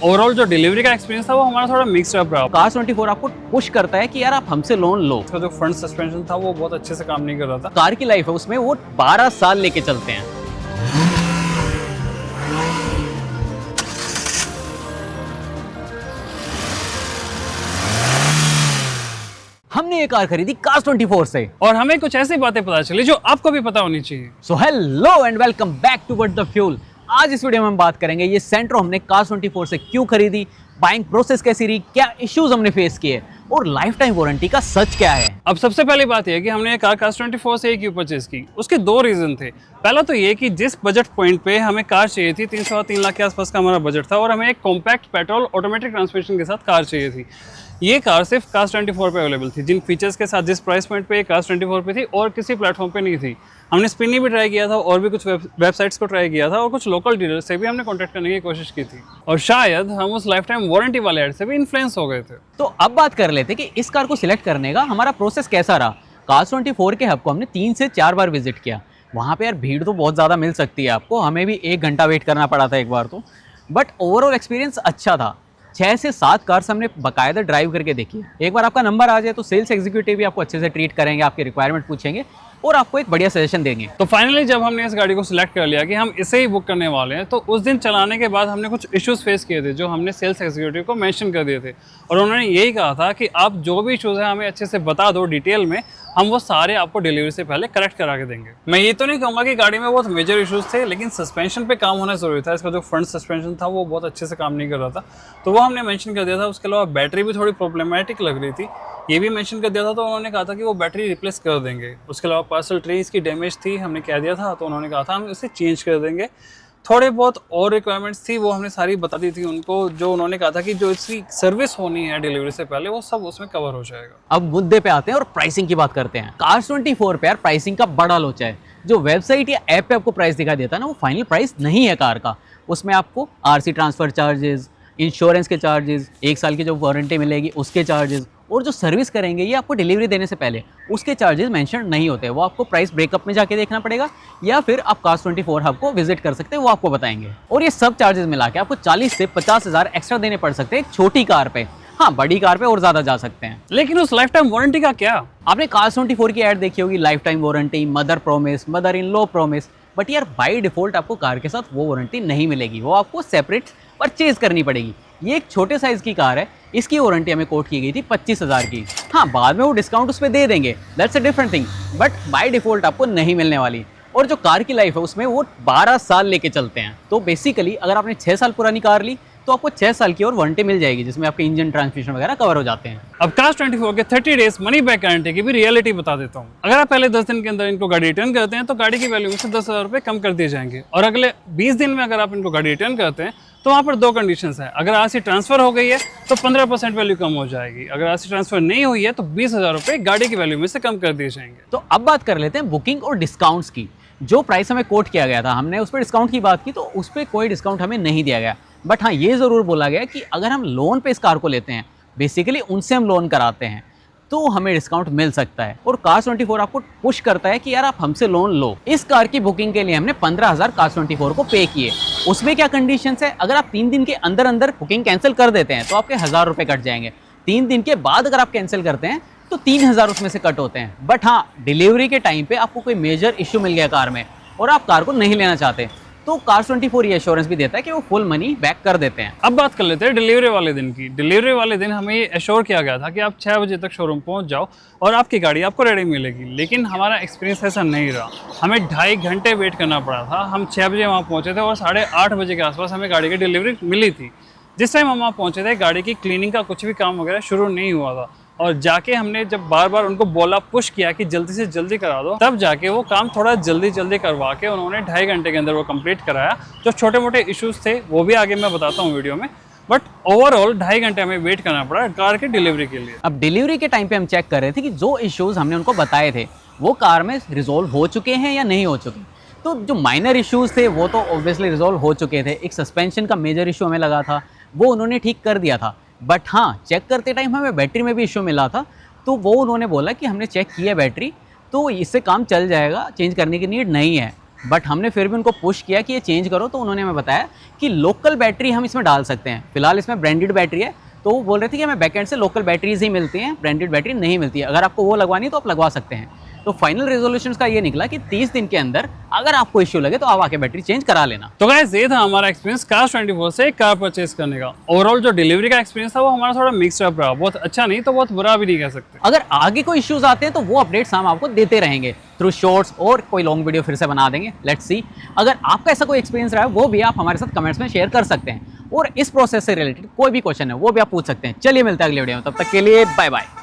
Overall जो delivery का experience था वो हमारा थोड़ा मिक्स्ड अप रहा। कार24 आपको पुश करता है कि यार आप हमसे लोन लो। उसका जो फ्रंट सस्पेंशन था वो बहुत अच्छे से काम नहीं कर रहा था। कार की लाइफ है उसमें वो 12 साल लेके चलते हैं। हमने ये कार खरीदी कार24 से और हमें कुछ ऐसी बातें पता चली जो आपको भी पता होनी चाहिए। So hello and welcome back to the fuel. आज इस वीडियो में हम बात करेंगे ये सेंट्रो हमने कार24 से क्यों खरीदी, बाइंग प्रोसेस कैसी रही, क्या इश्यूज हमने फेस किए और लाइफ टाइम वारंटी का सच क्या है। अब सबसे पहली बात यह है कि हमने ये कार कार24 से क्यों परचेज की। उसके दो रीजन थे। पहला तो ये कि जिस बजट पॉइंट पे हमें कार चाहिए थी, 3 लाख के आसपास का हमारा बजट था और हमें एक कॉम्पैक्ट पेट्रोल ऑटोमेटिक ट्रांसमिशन के साथ कार चाहिए थी। ये कार सिर्फ कार24 पे अवेलेबल थी, जिन फीचर्स के साथ जिस प्राइस पॉइंट पे ये कार24 पे थी और किसी प्लेटफॉर्म पे नहीं थी। हमने स्पिनी भी ट्राई किया था और भी कुछ वेबसाइट्स को ट्राई किया था और कुछ लोकल डीलर से भी हमने कॉन्टैक्ट करने की कोशिश की थी और शायद हम उस लाइफ टाइम वारंटी वाले ऐड से भी इन्फ्लुएंस हो गए थे। तो अब बात कर लेते हैं कि इस कार को सिलेक्ट करने का हमारा प्रोसेस कैसा रहा। कार24 के हब को हमने 3 से 4 बार विजिट किया। वहाँ पे यार भीड़ तो बहुत ज़्यादा मिल सकती है आपको, हमें भी 1 घंटा वेट करना पड़ा था एक बार तो, बट ओवरऑल एक्सपीरियंस अच्छा था। 6 से 7 कार्स हमने बाकायदा ड्राइव करके देखी। एक बार आपका नंबर आ जाए तो सेल्स एग्जीक्यूटिव भी आपको अच्छे से ट्रीट करेंगे, आपकी रिक्वायरमेंट पूछेंगे और आपको एक बढ़िया सजेशन देंगे। तो फाइनली जब हमने इस गाड़ी को सिलेक्ट कर लिया कि हम इसे ही बुक करने वाले हैं, तो उस दिन चलाने के बाद हमने कुछ इश्यूज फेस किए थे जो हमने सेल्स एग्जीक्यूटिव को मेंशन कर दिए थे और उन्होंने यही कहा था कि आप जो भी इश्यूज है हमें अच्छे से बता दो डिटेल में, हम वो सारे आपको डिलीवरी से पहले करेक्ट करा के देंगे। मैं ये तो नहीं कहूँगा कि गाड़ी में बहुत मेजर इश्यूज थे, लेकिन सस्पेंशन पे काम होना जरूरी था। इसका जो फ्रंट सस्पेंशन था वो बहुत अच्छे से काम नहीं कर रहा था, तो वो हमने मेंशन कर दिया था। उसके अलावा बैटरी भी थोड़ी प्रॉब्लमेटिक लग रही थी, ये भी मेंशन कर दिया था, तो उन्होंने कहा था कि वो बैटरी रिप्लेस कर देंगे। उसके अलावा पार्सल ट्रे इसकी डैमेज थी, हमने कह दिया था, तो उन्होंने कहा था हम इसे चेंज कर देंगे। थोड़े बहुत और रिक्वायरमेंट्स थी वो हमने सारी बता दी थी उनको, जो उन्होंने कहा था कि जो इसकी सर्विस होनी है डिलीवरी से पहले वो सब उसमें कवर हो जाएगा। अब मुद्दे पे आते हैं और प्राइसिंग की बात करते हैं। कार24 पे यार प्राइसिंग का बड़ा लोचा है। जो वेबसाइट या ऐप पे आपको प्राइस दिखाई देता है ना, वो फाइनल प्राइस नहीं है कार का। उसमें आपको आरसी ट्रांसफर चार्जेस, इंश्योरेंस के चार्जेस, 1 साल की जो वारंटी मिलेगी उसके चार्जेस और जो सर्विस करेंगे ये आपको डिलीवरी देने से पहले उसके चार्जेस मेंशन नहीं होते। वो आपको प्राइस ब्रेकअप में जाके देखना पड़ेगा या फिर आप कार24 हब को विजिट कर सकते हैं, वो आपको बताएंगे। और ये सब चार्जेस मिला के आपको 40 से 50 हज़ार एक्स्ट्रा देने पड़ सकते हैं एक छोटी कार पे। हाँ, बड़ी कार पे और ज़्यादा जा सकते हैं। लेकिन उस लाइफ टाइम वारंटी का क्या? आपने कार24 की ऐड देखी होगी, life time warranty, mother promise, mother in law promise, but यार बाय डिफॉल्ट आपको कार के साथ वो वारंटी नहीं मिलेगी, वो आपको सेपरेट परचेज करनी पड़ेगी। ये एक छोटे साइज की कार है, इसकी वारंटी हमें कोट की गई थी 25,000 की। हाँ, बाद में वो डिस्काउंट उस पर दे देंगे, that's a different thing, but by default आपको नहीं मिलने वाली। और जो कार की लाइफ है उसमें वो 12 साल लेके चलते हैं। तो बेसिकली अगर आपने 6 साल पुरानी कार ली तो आपको 6 साल की और वारंटी मिल जाएगी, जिसमें आपके इंजन, ट्रांसमिशन वगैरह कवर हो जाते हैं। अब कार24 के 30 डेज मनी बैक गारंटी की भी रियलिटी बता देता हूँ। अगर आप पहले 10 दिन के अंदर इनको गाड़ी रिटर्न करते हैं तो गाड़ी की वैल्यू में से 10,000 रुपये कम कर दिए जाएंगे, और अगले 20 दिन में अगर आप इनको गाड़ी रिटर्न करते हैं तो वहाँ पर 2 कंडीशंस है। अगर आरसी ट्रांसफर हो गई है तो 15% वैल्यू कम हो जाएगी, अगर आरसी ट्रांसफर नहीं हुई है तो 20,000 रुपये गाड़ी की वैल्यू में से कम कर दिए जाएंगे। तो अब बात कर लेते हैं बुकिंग और डिस्काउंट्स की। जो प्राइस हमें कोट किया गया था, हमने उस पर डिस्काउंट की बात की तो उस पर कोई डिस्काउंट हमें नहीं दिया गया, बट हाँ ये ज़रूर बोला गया कि अगर हम लोन पे इस कार को लेते हैं, बेसिकली उनसे हम लोन कराते हैं, तो हमें डिस्काउंट मिल सकता है। और कार24 आपको पुश करता है कि यार आप हमसे लोन लो। इस कार की बुकिंग के लिए हमने 15,000 कार24 को पे किए। उसमें क्या कंडीशंस है, अगर आप 3 दिन के अंदर अंदर बुकिंग कैंसिल कर देते हैं तो आपके 1,000 रुपये कट जाएंगे। 3 दिन के बाद अगर आप कैंसिल करते हैं तो 3,000 उसमें से कट होते हैं। बट हाँ, डिलीवरी के टाइम पे आपको कोई मेजर इशू मिल गया कार में और आप कार को नहीं लेना चाहते तो कार24 ये एश्योरेंस भी देता है कि वो फुल मनी बैक कर देते हैं। अब बात कर लेते हैं डिलीवरी वाले दिन की। डिलीवरी वाले दिन हमें ये एश्योर किया गया था कि आप 6 बजे तक शोरूम पहुंच जाओ और आपकी गाड़ी आपको रेडी मिलेगी, लेकिन हमारा एक्सपीरियंस ऐसा नहीं रहा। हमें 2.5 घंटे वेट करना पड़ा था। हम 6 बजे वहाँ पहुँचे थे और 8:30 बजे के आसपास हमें गाड़ी की डिलीवरी मिली थी। जिस टाइम हम वहाँ पहुँचे थे गाड़ी की क्लीनिंग का कुछ भी काम वगैरह शुरू नहीं हुआ था, और जाके हमने जब बार बार उनको बोला, पुश किया कि जल्दी से जल्दी करा दो, तब जाके वो काम थोड़ा जल्दी करवा के उन्होंने 2.5 घंटे के अंदर वो कंप्लीट कराया। जो छोटे मोटे इश्यूज थे वो भी आगे मैं बताता हूँ वीडियो में, बट ओवरऑल 2.5 घंटे हमें वेट करना पड़ा कार की डिलीवरी के लिए। अब डिलीवरी के टाइम पे हम चेक कर रहे थे कि जो इश्यूज हमने उनको बताए थे वो कार में रिजोल्व हो चुके हैं या नहीं हो चुके। तो जो माइनर इश्यूज थे वो तो ऑब्वियसली रिजोल्व हो चुके थे। एक सस्पेंशन का मेजर इशू हमें लगा था, वो उन्होंने ठीक कर दिया था। बट हाँ, चेक करते टाइम हमें बैटरी में भी इशू मिला था, तो वो उन्होंने बोला कि हमने चेक किया बैटरी, तो इससे काम चल जाएगा, चेंज करने की नीड नहीं है। बट हमने फिर भी उनको पुश किया कि ये चेंज करो, तो उन्होंने हमें बताया कि लोकल बैटरी हम इसमें डाल सकते हैं। फिलहाल इसमें ब्रांडेड बैटरी है, तो वो बोल रहे थे कि हमें बैकएंड से लोकल बैटरीज ही मिलती हैं, ब्रांडेड बैटरी नहीं मिलती है। अगर आपको वो लगवानी है तो आप लगवा सकते हैं। तो फाइनल रेजोल्यूशन का ये निकला कि 30 दिन के अंदर अगर आपको इश्यू लगे तो आप आके बैटरी चेंज करा लेना। तो गाइस ये था हमारा एक्सपीरियंस Cars24 से कार परचेज करने का। ओवरऑल जो डिलीवरी का एक्सपीरियंस था वो हमारा थोड़ा मिक्स्ड अप रहा, बहुत अच्छा नहीं तो बहुत बुरा भी नहीं कह सकते। अगर आगे कोई इश्यूज आते हैं तो वो अपडेट्स हम आपको देते रहेंगे थ्रू शॉर्ट्स, और कोई लॉन्ग वीडियो फिर से बना देंगे, लेट्स सी। अगर आपका ऐसा कोई एक्सपीरियंस रहा है वो भी आप हमारे साथ कमेंट्स में शेयर कर सकते हैं, और इस प्रोसेस से रिलेटेड कोई भी क्वेश्चन है वो भी आप पूछ सकते हैं। चलिए मिलते हैं अगले वीडियो में, तब तक के लिए बाय बाय।